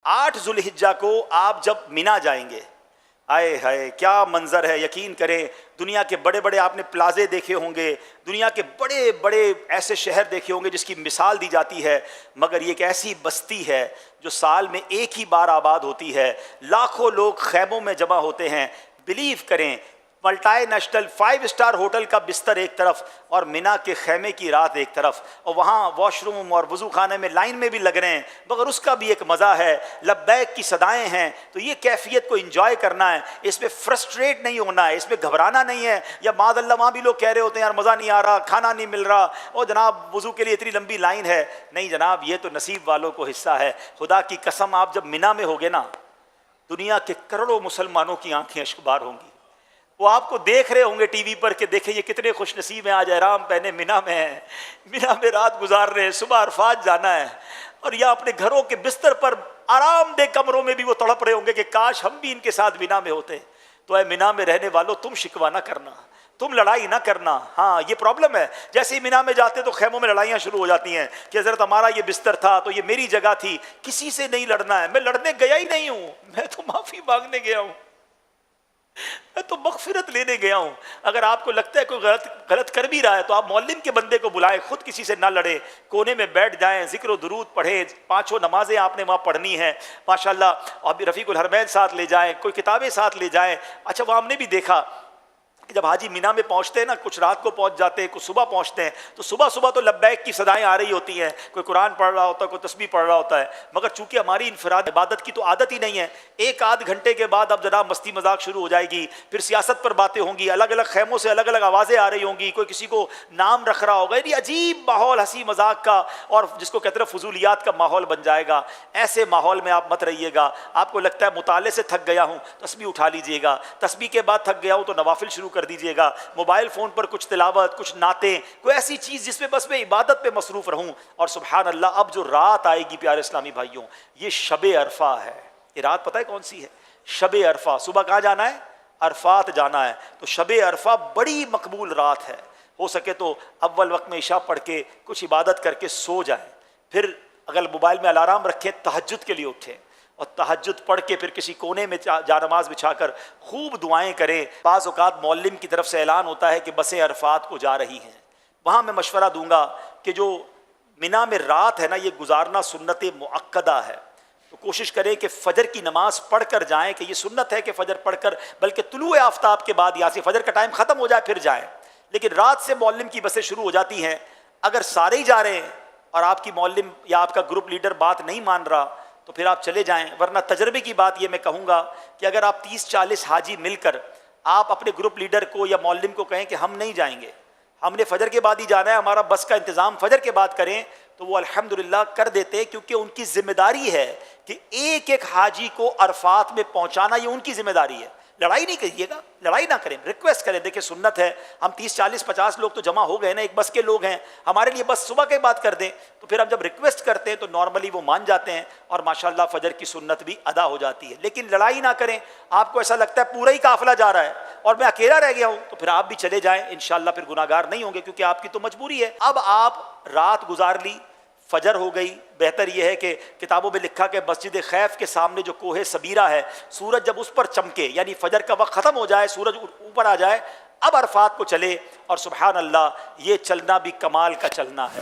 8 ذوالحجہ کو آپ جب مینا جائیں گے، آئے ہائے کیا منظر ہے، یقین کریں دنیا کے بڑے بڑے آپ نے پلازے دیکھے ہوں گے، دنیا کے بڑے بڑے ایسے شہر دیکھے ہوں گے جس کی مثال دی جاتی ہے، مگر یہ ایک ایسی بستی ہے جو سال میں ایک ہی بار آباد ہوتی ہے، لاکھوں لوگ خیموں میں جمع ہوتے ہیں۔ بلیو کریں، ملٹائی نیشنل 5 اسٹار ہوٹل کا بستر ایک طرف اور مینا کے خیمے کی رات ایک طرف، اور وہاں واش روم اور وضو خانے میں لائن میں بھی لگ رہے ہیں، مگر اس کا بھی ایک مزہ ہے، لبیک کی صدائیں ہیں۔ تو یہ کیفیت کو انجوائے کرنا ہے، اس میں فرسٹریٹ نہیں ہونا ہے، اس میں گھبرانا نہیں ہے، یا معاذ اللہ وہاں بھی لوگ کہہ رہے ہوتے ہیں یار مزہ نہیں آ رہا، کھانا نہیں مل رہا، اور جناب وضو کے لیے اتنی لمبی لائن ہے۔ نہیں جناب، یہ تو نصیب والوں کو حصہ ہے۔ خدا کی قسم، آپ جب مینا میں ہوگے نا، دنیا کے کروڑوں مسلمانوں کی آنکھیں اشکبار ہوں گی، وہ آپ کو دیکھ رہے ہوں گے ٹی وی پر کہ دیکھیں یہ کتنے خوش نصیب ہیں، آج احرام پہنے مینا میں ہیں، مینا میں رات گزار رہے ہیں، صبح عرفات جانا ہے، اور یا اپنے گھروں کے بستر پر آرام دہ کمروں میں بھی وہ تڑپ رہے ہوں گے کہ کاش ہم بھی ان کے ساتھ مینا میں ہوتے۔ تو اے مینا میں رہنے والوں، تم شکوہ نہ کرنا، تم لڑائی نہ کرنا۔ ہاں یہ پرابلم ہے، جیسے ہی مینا میں جاتے تو خیموں میں لڑائیاں شروع ہو جاتی ہیں کہ حضرت ہمارا یہ بستر تھا تو یہ میری جگہ تھی، کسی سے نہیں لڑنا ہے، میں لڑنے گیا ہی نہیں ہوں، میں تو معافی مانگنے گیا ہوں، میں تو مغفرت لینے گیا ہوں۔ اگر آپ کو لگتا ہے کوئی غلط کر بھی رہا ہے تو آپ معلم کے بندے کو بلائیں، خود کسی سے نہ لڑیں، کونے میں بیٹھ جائیں، ذکر و درود پڑھیں، 5 نمازیں آپ نے وہاں پڑھنی ہیں ماشاءاللہ، اور رفیق الحرمین ساتھ لے جائیں، کوئی کتابیں ساتھ لے جائیں۔ اچھا وہ ہم نے بھی دیکھا کہ جب حاجی مینا میں پہنچتے ہیں نا، کچھ رات کو پہنچ جاتے ہیں، کچھ صبح پہنچتے ہیں، تو صبح صبح تو لبیک کی صدائیں آ رہی ہوتی ہیں، کوئی قرآن پڑھ رہا ہوتا ہے، کوئی تسبیح پڑھ رہا ہوتا ہے، مگر چونکہ ہماری انفراد عبادت کی تو عادت ہی نہیں ہے، 1 آدھ گھنٹے کے بعد اب جناب مستی مذاق شروع ہو جائے گی، پھر سیاست پر باتیں ہوں گی، الگ الگ خیموں سے الگ الگ آوازیں آ رہی ہوں گی، کوئی کسی کو نام رکھ رہا ہوگا، یعنی عجیب ماحول ہنسی مذاق کا، اور جس کو کہتے ہیں فضولیات کا ماحول بن جائے گا۔ ایسے ماحول میں آپ مت رہیے گا۔ آپ کو لگتا ہے مطالعے سے تھک گیا ہوں، تسبیح اٹھا لیجئے گا، تسبیح کے بعد تھک گیا ہوں تو نوافل شروع کر دیجئے گا، موبائل فون پر کچھ تلاوت، کچھ نعتیں، کوئی ایسی چیز جس میں بس میں عبادت پہ مصروف رہوں۔ اور سبحان اللہ، اب جو رات آئے گی پیارے اسلامی بھائیوں، یہ شب عرفہ ہے۔ یہ رات پتہ ہے کون سی ہے؟ شب عرفہ۔ صبح کہاں جانا ہے؟ عرفات جانا ہے۔ تو شب عرفہ بڑی مقبول رات ہے، ہو سکے تو اول وقت میں عشاء پڑھ کے کچھ عبادت کر کے سو جائیں، پھر اگر موبائل میں الارم رکھیں تہجد کے لیے اٹھیں، اور تہجد پڑھ کے پھر کسی کونے میں جا نماز بچھا کر خوب دعائیں کریں۔ بعض اوقات معلم کی طرف سے اعلان ہوتا ہے کہ بسیں عرفات کو جا رہی ہیں، وہاں میں مشورہ دوں گا کہ جو مینا میں رات ہے نا، یہ گزارنا سنت مؤکدہ ہے، تو کوشش کریں کہ فجر کی نماز پڑھ کر جائیں، کہ یہ سنت ہے کہ فجر پڑھ کر، بلکہ طلوع آفتاب کے بعد، یا سے فجر کا ٹائم ختم ہو جائے پھر جائیں، لیکن رات سے معلم کی بسیں شروع ہو جاتی ہیں۔ اگر سارے ہی جا رہے ہیں اور آپ کی معلم یا آپ کا گروپ لیڈر بات نہیں مان رہا تو پھر آپ چلے جائیں، ورنہ تجربے کی بات یہ میں کہوں گا کہ اگر آپ 30-40 حاجی مل کر آپ اپنے گروپ لیڈر کو یا معلم کو کہیں کہ ہم نہیں جائیں گے، ہم نے فجر کے بعد ہی جانا ہے، ہمارا بس کا انتظام فجر کے بعد کریں، تو وہ الحمدللہ کر دیتے، کیونکہ ان کی ذمہ داری ہے کہ ایک ایک حاجی کو عرفات میں پہنچانا، یہ ان کی ذمہ داری ہے۔ لڑائی نہیں کریے گا، لڑائی نہ کریں، ریکویسٹ کریں، دیکھیں سنت ہے، ہم 30-40-50 لوگ تو جمع ہو گئے نا، ایک بس کے لوگ ہیں، ہمارے لیے بس صبح کے بعد کر دیں، تو پھر ہم جب ریکویسٹ کرتے ہیں تو نارملی وہ مان جاتے ہیں، اور ماشاءاللہ فجر کی سنت بھی ادا ہو جاتی ہے۔ لیکن لڑائی نہ کریں، آپ کو ایسا لگتا ہے پورا ہی قافلہ جا رہا ہے اور میں اکیلا رہ گیا ہوں، تو پھر آپ بھی چلے جائیں، انشاءاللہ پھر گناہگار نہیں ہوں گے، کیونکہ آپ کی تو مجبوری ہے۔ اب آپ رات گزار لی، فجر ہو گئی، بہتر یہ ہے کہ کتابوں میں لکھا کہ مسجد خیف کے سامنے جو کوہ سبیرہ ہے، سورج جب اس پر چمکے، یعنی فجر کا وقت ختم ہو جائے، سورج اوپر آ جائے، اب عرفات کو چلے، اور سبحان اللہ یہ چلنا بھی کمال کا چلنا ہے۔